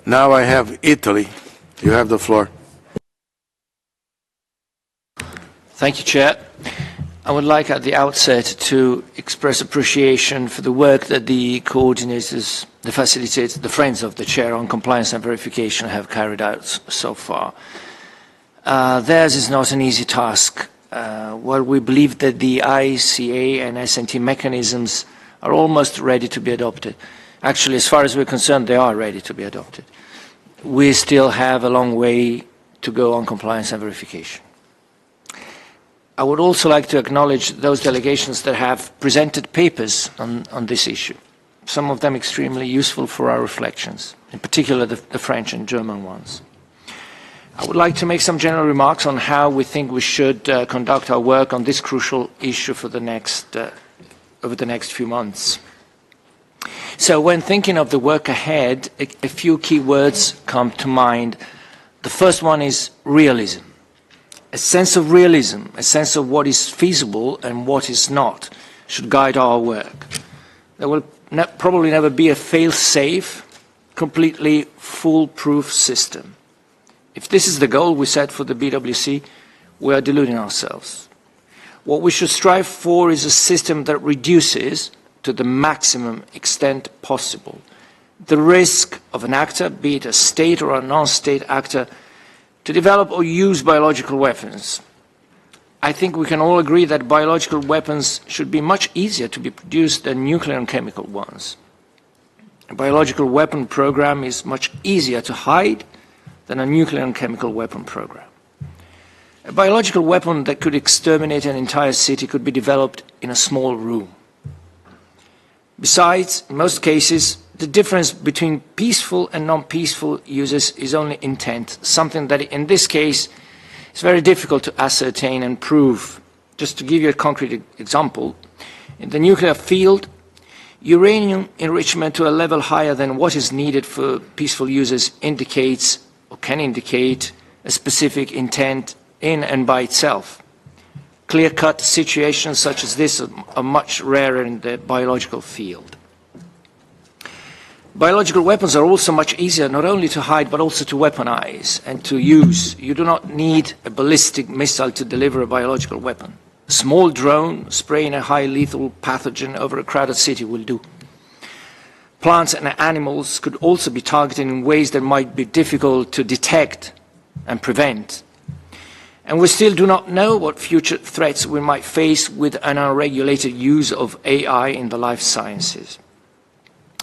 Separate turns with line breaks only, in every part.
Now I have Italy. You have the floor.
Thank you, Chair. I would like at the outset to express appreciation for the work that the coordinators, the facilitators, the friends of the Chair on compliance and verification have carried out so far. Theirs is not an easy task. While we believe that the ICA and S&T mechanisms are almost ready to be adopted, actually, as far as we're concerned, they are ready to be adopted. We still have a long way to go on compliance and verification. I would also like to acknowledge those delegations that have presented papers on this issue, some of them extremely useful for our reflections, in particular the French and German ones. I would like to make some general remarks on how we think we should conduct our work on this crucial issue for the over the next few months. So when thinking of the work ahead, a few key words come to mind. The first one is realism. A sense of realism, a sense of what is feasible and what is not, should guide our work. There will probably never be a fail-safe, completely foolproof system. If this is the goal we set for the BWC, we are deluding ourselves. What we should strive for is a system that reduces, to the maximum extent possible, the risk of an actor, be it a state or a non-state actor, to develop or use biological weapons. I think we can all agree that biological weapons should be much easier to be produced than nuclear and chemical ones. A biological weapon program is much easier to hide than a nuclear and chemical weapon program. A biological weapon that could exterminate an entire city could be developed in a small room. Besides, in most cases, the difference between peaceful and non-peaceful uses is only intent, something that in this case is very difficult to ascertain and prove. Just to give you a concrete example, in the nuclear field, uranium enrichment to a level higher than what is needed for peaceful uses indicates or can indicate a specific intent in and by itself. Clear-cut situations such as this are much rarer in the biological field. Biological weapons are also much easier not only to hide but also to weaponize and to use. You do not need a ballistic missile to deliver a biological weapon. A small drone spraying a high lethal pathogen over a crowded city will do. Plants and animals could also be targeted in ways that might be difficult to detect and prevent. And we still do not know what future threats we might face with an unregulated use of AI in the life sciences.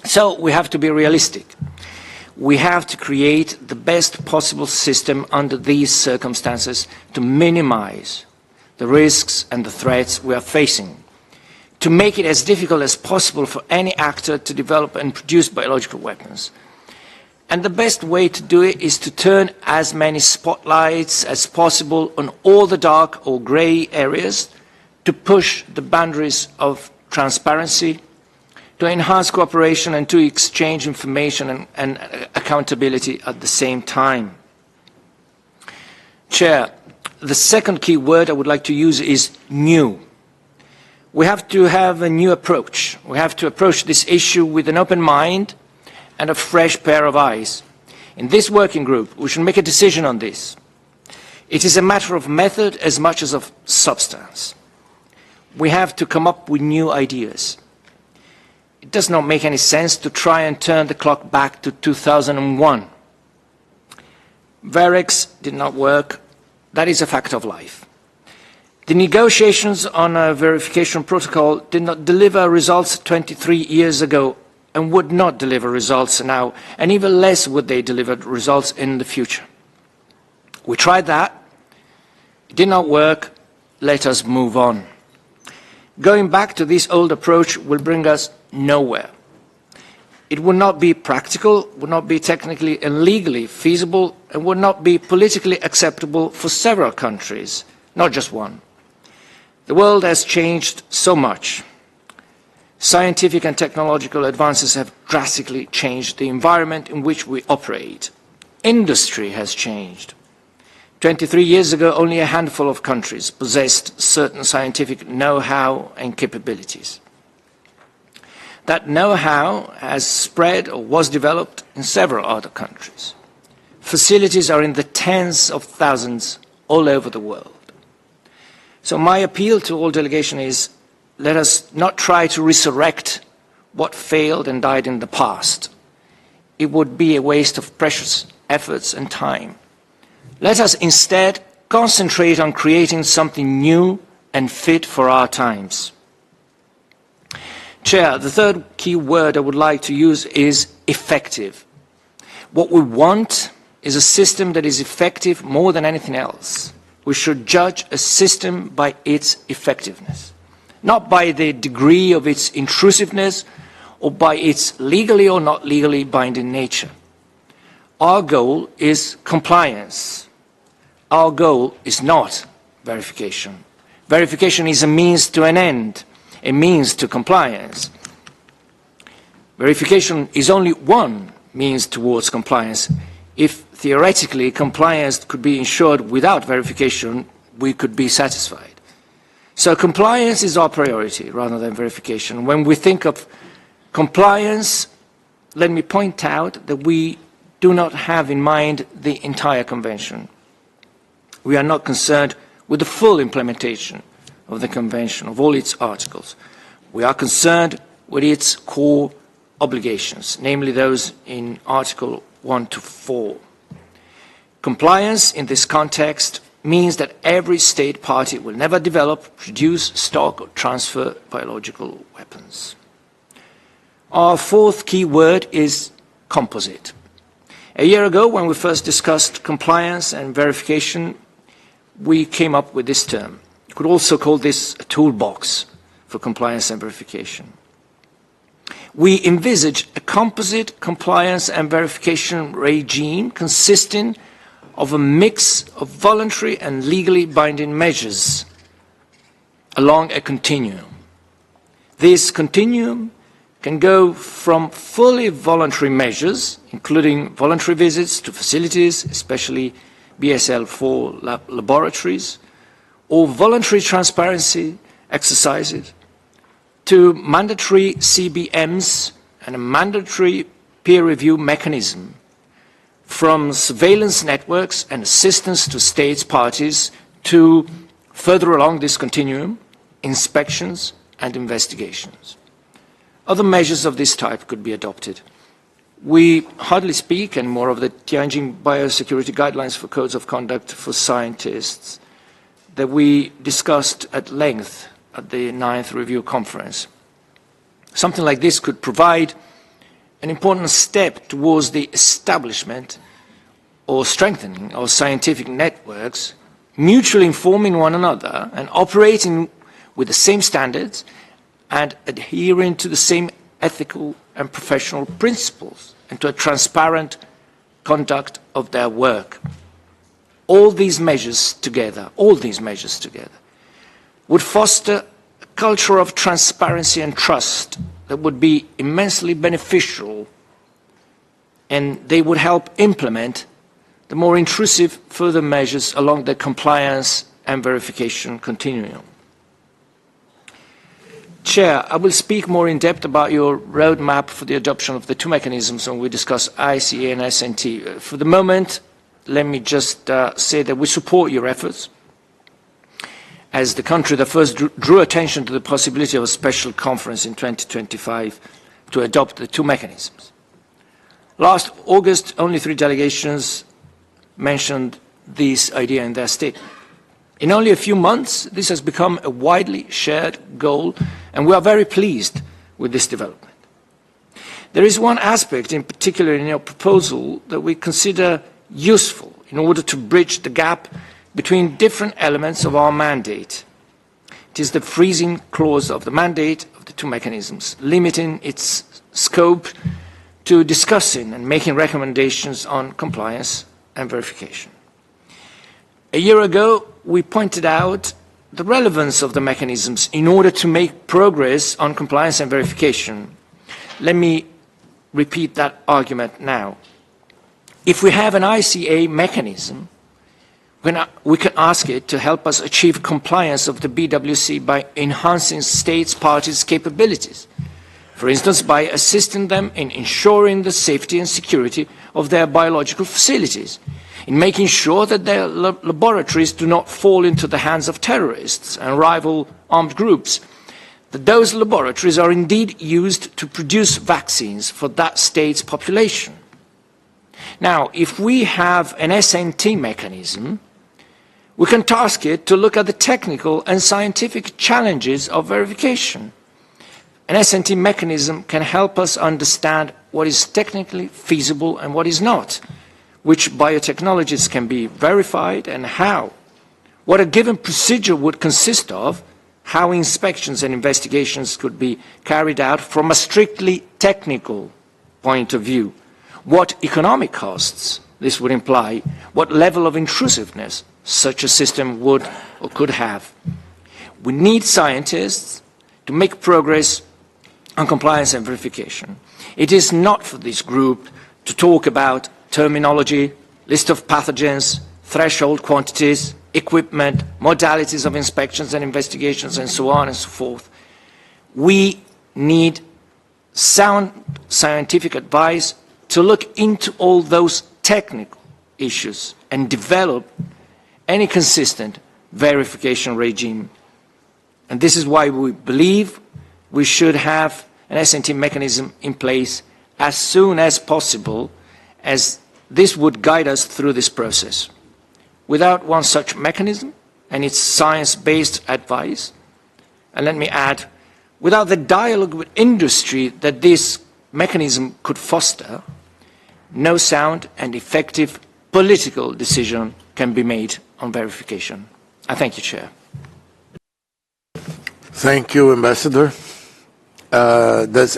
So we have to be realistic. We have to create the best possible system under these circumstances to minimize the risks and the threats we are facing, to make it as difficult as possible for any actor to develop and produce biological weapons. And the best way to do it is to turn as many spotlights as possible on all the dark or grey areas, to push the boundaries of transparency, to enhance cooperation and to exchange information and accountability at the same time. Chair, the second key word I would like to use is new. We have to have a new approach. We have to approach this issue with an open mind and a fresh pair of eyes. In this working group, we should make a decision on this. It is a matter of method as much as of substance. We have to come up with new ideas. It does not make any sense to try and turn the clock back to 2001. VEREX did not work. That is a fact of life. The negotiations on a verification protocol did not deliver results 23 years ago and would not deliver results now, and even less would they deliver results in the future. We tried that. It did not work. Let us move on. Going back to this old approach will bring us nowhere. It would not be practical, would not be technically and legally feasible, and would not be politically acceptable for several countries, not just one. The world has changed so much. Scientific and technological advances have drastically changed the environment in which we operate. Industry has changed. 23 years ago, only a handful of countries possessed certain scientific know-how and capabilities. That know-how has spread or was developed in several other countries. Facilities are in the tens of thousands all over the world. So my appeal to all delegation is, let us not try to resurrect what failed and died in the past. It would be a waste of precious efforts and time. Let us instead concentrate on creating something new and fit for our times. Chair, the third key word I would like to use is effective. What we want is a system that is effective more than anything else. We should judge a system by its effectiveness, not by the degree of its intrusiveness or by its legally or not legally binding nature. Our goal is compliance. Our goal is not verification. Verification is a means to an end, a means to compliance. Verification is only one means towards compliance. If theoretically compliance could be ensured without verification, we could be satisfied. So compliance is our priority rather than verification. When we think of compliance, let me point out that we do not have in mind the entire Convention. We are not concerned with the full implementation of the Convention, of all its articles. We are concerned with its core obligations, namely those in Article 1 to 4. Compliance in this context means that every state party will never develop, produce, stock or transfer biological weapons. Our fourth key word is composite. A year ago, when we first discussed compliance and verification, we came up with this term. You could also call this a toolbox for compliance and verification. We envisage a composite compliance and verification regime consisting of a mix of voluntary and legally binding measures along a continuum. This continuum can go from fully voluntary measures, including voluntary visits to facilities, especially BSL-4 laboratories, or voluntary transparency exercises, to mandatory CBMs and a mandatory peer review mechanism, from surveillance networks and assistance to states parties to, further along this continuum, inspections and investigations. Other measures of this type could be adopted. We hardly speak anymore of the Tianjin biosecurity guidelines for codes of conduct for scientists that we discussed at length at the 9th Review Conference. Something like this could provide an important step towards the establishment or strengthening of scientific networks, mutually informing one another and operating with the same standards and adhering to the same ethical and professional principles and to a transparent conduct of their work. All these measures together would foster a culture of transparency and trust that would be immensely beneficial, and they would help implement the more intrusive further measures along the compliance and verification continuum. Chair, I will speak more in depth about your roadmap for the adoption of the two mechanisms when we discuss ICA and SNT. For the moment, let me just say that we support your efforts as the country that first drew attention to the possibility of a special conference in 2025 to adopt the two mechanisms. Last August, only 3 delegations mentioned this idea in their statement. In only a few months, this has become a widely shared goal, and we are very pleased with this development. There is one aspect in particular in your proposal that we consider useful in order to bridge the gap between different elements of our mandate. It is the freezing clause of the mandate of the two mechanisms, limiting its scope to discussing and making recommendations on compliance and verification. A year ago, we pointed out the relevance of the mechanisms in order to make progress on compliance and verification. Let me repeat that argument now. If we have an ICA mechanism, we can ask it to help us achieve compliance of the BWC by enhancing states' parties' capabilities. for instance, by assisting them in ensuring the safety and security of their biological facilities, in making sure that their laboratories do not fall into the hands of terrorists and rival armed groups, that those laboratories are indeed used to produce vaccines for that state's population. Now, if we have an SNT mechanism, we can task it to look at the technical and scientific challenges of verification. An SNT mechanism can help us understand what is technically feasible and what is not, which biotechnologies can be verified and how, what a given procedure would consist of, how inspections and investigations could be carried out from a strictly technical point of view, what economic costs this would imply, what level of intrusiveness such a system would or could have. We need scientists to make progress on compliance and verification. It is not for this group to talk about terminology, list of pathogens, threshold quantities, equipment, modalities of inspections and investigations, and so on and so forth. We need sound scientific advice to look into all those technical issues and develop any consistent verification regime. And this is why we believe we should have an SNT mechanism in place as soon as possible, as this would guide us through this process. Without one such mechanism and its science-based advice, and let me add, without the dialogue with industry that this mechanism could foster, no sound and effective political decision can be made on verification. I thank you, Chair.
Thank you, Ambassador. Does